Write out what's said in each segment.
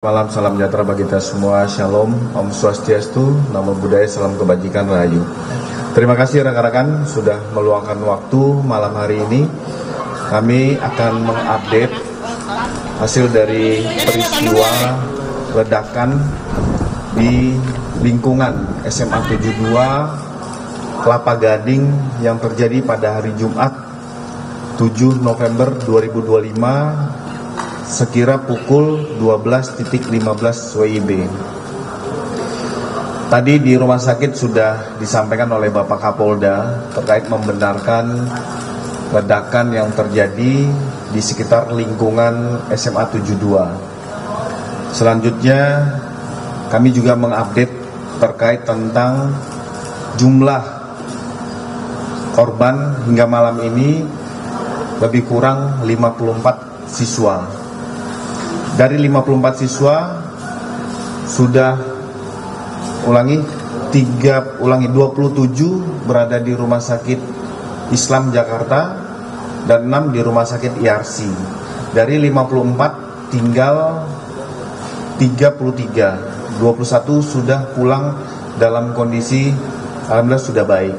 Malam, salam sejahtera bagi kita semua. Shalom, Om Swastiastu, Namo Buddhaya, salam kebajikan, rahayu. Terima kasih rekan-rekan sudah meluangkan waktu malam hari ini. Kami akan mengupdate hasil dari peristiwa ledakan di lingkungan SMA 72 Kelapa Gading yang terjadi pada hari Jumat 7 November 2025 sekira pukul 12.15 WIB. Tadi di rumah sakit sudah disampaikan oleh Bapak Kapolda terkait membenarkan ledakan yang terjadi di sekitar lingkungan SMA 72. Selanjutnya kami juga mengupdate terkait tentang jumlah korban hingga malam ini lebih kurang 54 siswa. Dari 54 siswa sudah 27 berada di Rumah Sakit Islam Jakarta dan 6 di Rumah Sakit IRC. Dari 54 tinggal 33, 21 sudah pulang dalam kondisi alhamdulillah sudah baik.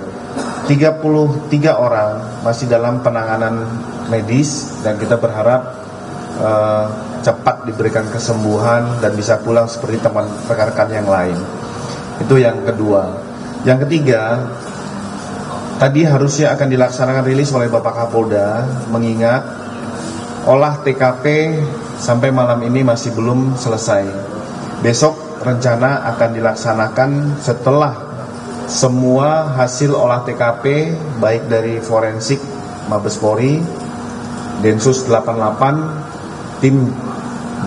33 orang masih dalam penanganan medis dan kita berharap cepat diberikan kesembuhan dan bisa pulang seperti teman rekan-rekan yang lain. Itu yang kedua. Yang ketiga, tadi harusnya akan dilaksanakan rilis oleh Bapak Kapolda, mengingat olah TKP sampai malam ini masih belum selesai. Besok rencana akan dilaksanakan setelah semua hasil olah TKP baik dari forensik Mabes Polri, Densus 88, tim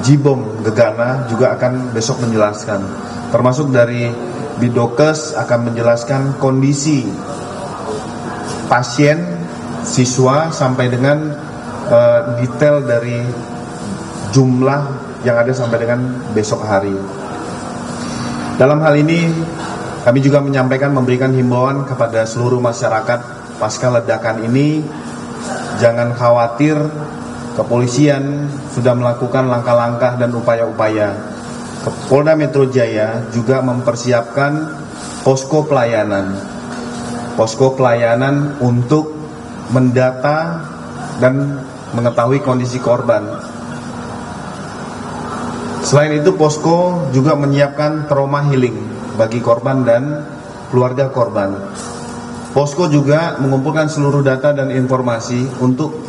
Jibom Gegana juga akan besok menjelaskan, termasuk dari Bidokes akan menjelaskan kondisi pasien, siswa sampai dengan detail dari jumlah yang ada sampai dengan besok hari. Dalam hal ini kami juga menyampaikan, memberikan himbauan kepada seluruh masyarakat pasca ledakan ini, jangan khawatir. Kepolisian sudah melakukan langkah-langkah dan upaya-upaya. Polda Metro Jaya juga mempersiapkan posko pelayanan untuk mendata dan mengetahui kondisi korban. Selain itu, posko juga menyiapkan trauma healing bagi korban dan keluarga korban. Posko juga mengumpulkan seluruh data dan informasi untuk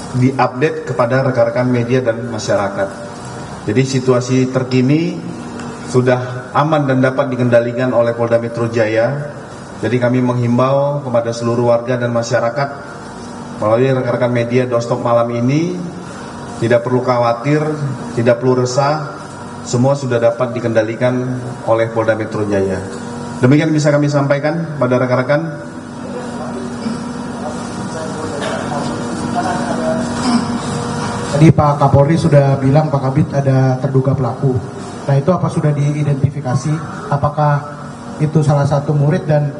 diupdate kepada rekan-rekan media dan masyarakat. Jadi situasi terkini sudah aman dan dapat dikendalikan oleh Polda Metro Jaya. Jadi kami menghimbau kepada seluruh warga dan masyarakat melalui rekan-rekan media doorstop malam ini, tidak perlu khawatir, tidak perlu resah, semua sudah dapat dikendalikan oleh Polda Metro Jaya. Demikian bisa kami sampaikan pada rekan-rekan. Tadi Pak Kapolri sudah bilang Pak Kabid ada terduga pelaku. Nah itu apa sudah diidentifikasi? Apakah itu salah satu murid dan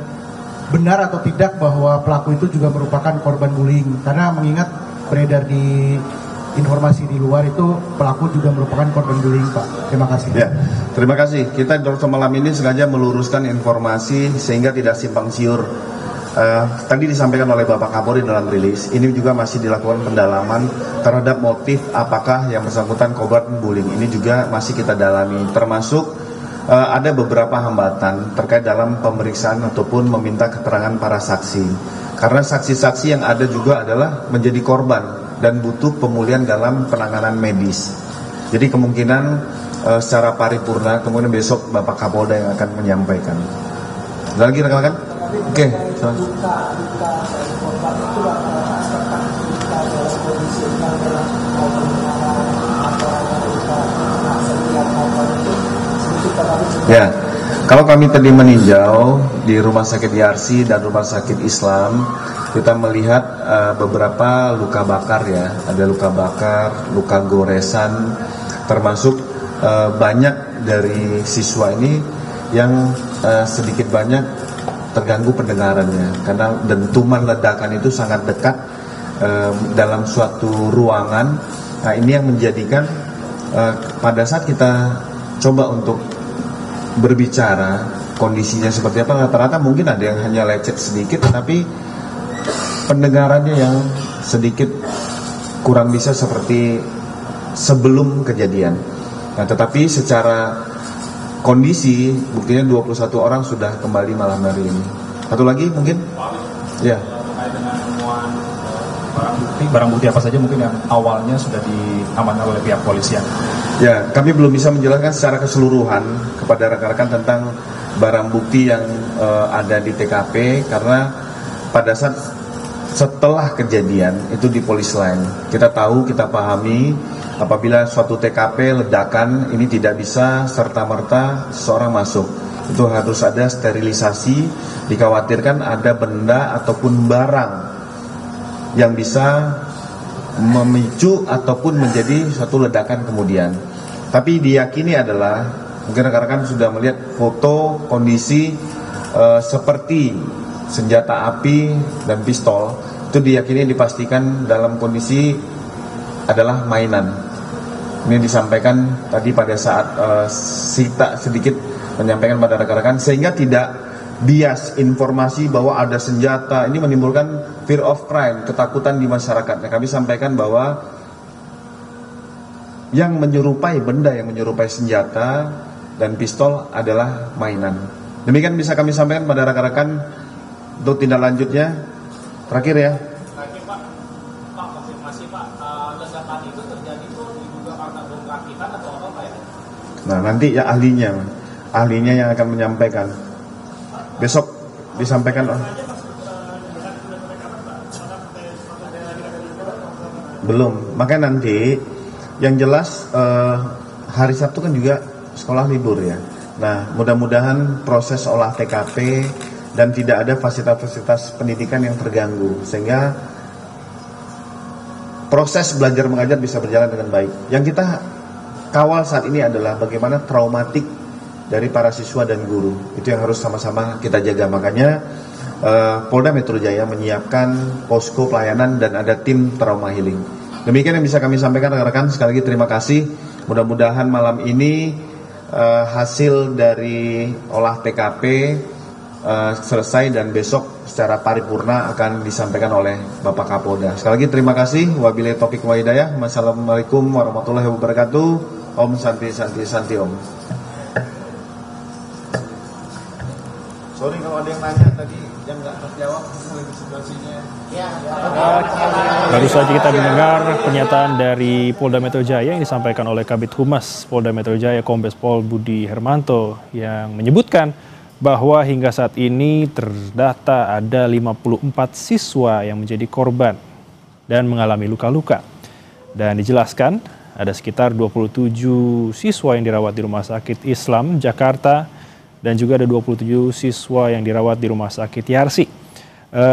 benar atau tidak bahwa pelaku itu juga merupakan korban bullying? Karena mengingat beredar di informasi di luar itu pelaku juga merupakan korban bullying, Pak. Terima kasih. Ya, terima kasih. Kita dokter malam ini sengaja meluruskan informasi sehingga tidak simpang siur. Tadi disampaikan oleh Bapak Kapolri dalam rilis, ini juga masih dilakukan pendalaman terhadap motif apakah yang bersangkutan korban bullying. Ini juga masih kita dalami, termasuk ada beberapa hambatan terkait dalam pemeriksaan ataupun meminta keterangan para saksi. Karena saksi-saksi yang ada juga adalah menjadi korban dan butuh pemulihan dalam penanganan medis. Jadi kemungkinan secara paripurna, kemudian besok Bapak Kapolda yang akan menyampaikan. Ada lagi rekan-rekan? Oke. Ya, kalau kami tadi meninjau di Rumah Sakit IRC dan Rumah Sakit Islam, kita melihat beberapa luka bakar ya, ada luka bakar, luka goresan, termasuk banyak dari siswa ini yang sedikit banyak terganggu pendengarannya karena dentuman ledakan itu sangat dekat dalam suatu ruangan. Nah ini yang menjadikan pada saat kita coba untuk berbicara kondisinya seperti apa, rata-rata mungkin ada yang hanya lecet sedikit, tetapi pendengarannya yang sedikit kurang bisa seperti sebelum kejadian. Nah, tetapi secara kondisi buktinya 21 orang sudah kembali malam hari ini. Satu lagi mungkin? Ya. Terkait dengan temuan barang bukti apa saja mungkin yang awalnya sudah diamankan oleh pihak polisian? Ya, kami belum bisa menjelaskan secara keseluruhan kepada rekan-rekan tentang barang bukti yang ada di TKP, karena pada saat setelah kejadian itu di polis lain. Kita tahu, kita pahami apabila suatu TKP ledakan ini tidak bisa serta-merta seseorang masuk. Itu harus ada sterilisasi, dikhawatirkan ada benda ataupun barang yang bisa memicu ataupun menjadi suatu ledakan kemudian. Tapi diyakini adalah, mungkin rekan-rekan sudah melihat foto kondisi seperti senjata api dan pistol, itu diyakini dipastikan dalam kondisi adalah mainan. Ini disampaikan tadi pada saat Sita sedikit menyampaikan pada rekan-rekan, sehingga tidak bias informasi bahwa ada senjata. Ini menimbulkan fear of crime, ketakutan di masyarakat. Nah, kami sampaikan bahwa yang menyerupai benda yang menyerupai senjata dan pistol adalah mainan. Demikian bisa kami sampaikan pada rekan-rekan. Untuk tindak lanjutnya, terakhir ya. Terakhir Pak, konfirmasi Pak, ledakan itu terjadi itu diduga karena bom rakitan atau apa Pak ya? Nah, nanti ya ahlinya yang akan menyampaikan. Besok disampaikan. Belum, makanya nanti yang jelas hari Sabtu kan juga sekolah libur ya. Nah, mudah-mudahan proses olah TKP dan tidak ada fasilitas-fasilitas pendidikan yang terganggu, sehingga proses belajar mengajar bisa berjalan dengan baik. Yang kita kawal saat ini adalah bagaimana traumatik dari para siswa dan guru. Itu yang harus sama-sama kita jaga. Makanya Polda Metro Jaya menyiapkan posko pelayanan dan ada tim trauma healing. Demikian yang bisa kami sampaikan rekan-rekan. Sekali lagi terima kasih. Mudah-mudahan malam ini hasil dari olah TKP selesai dan besok secara paripurna akan disampaikan oleh Bapak Kapolda. Sekali lagi terima kasih. Wabillahi taufiq wa hidayah. Wassalamualaikum warahmatullahi wabarakatuh. Om Santi Santi Santi Om. Sorry kalau ada yang nanya tadi yang nggak terjawab di sebelah sini. Baru saja kita mendengar pernyataan dari Polda Metro Jaya yang disampaikan oleh Kabid Humas Polda Metro Jaya Kombes Pol Budi Hermanto yang menyebutkan bahwa hingga saat ini terdata ada 54 siswa yang menjadi korban dan mengalami luka-luka. Dan dijelaskan ada sekitar 27 siswa yang dirawat di Rumah Sakit Islam Jakarta dan juga ada 27 siswa yang dirawat di Rumah Sakit Yarsi.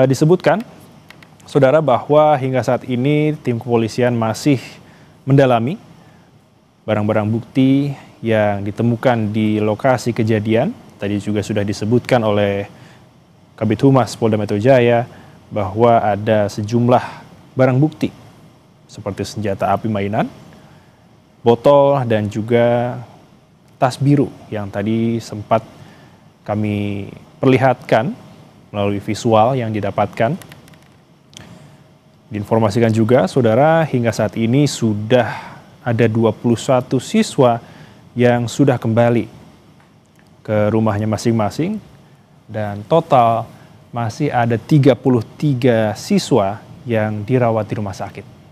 Disebutkan, saudara, bahwa hingga saat ini tim kepolisian masih mendalami barang-barang bukti yang ditemukan di lokasi kejadian. Tadi juga sudah disebutkan oleh Kabid Humas Polda Metro Jaya bahwa ada sejumlah barang bukti seperti senjata api mainan, botol, dan juga tas biru yang tadi sempat kami perlihatkan melalui visual yang didapatkan. Diinformasikan juga, saudara, hingga saat ini sudah ada 21 siswa yang sudah kembali ke rumahnya masing-masing dan total masih ada 33 siswa yang dirawat di rumah sakit.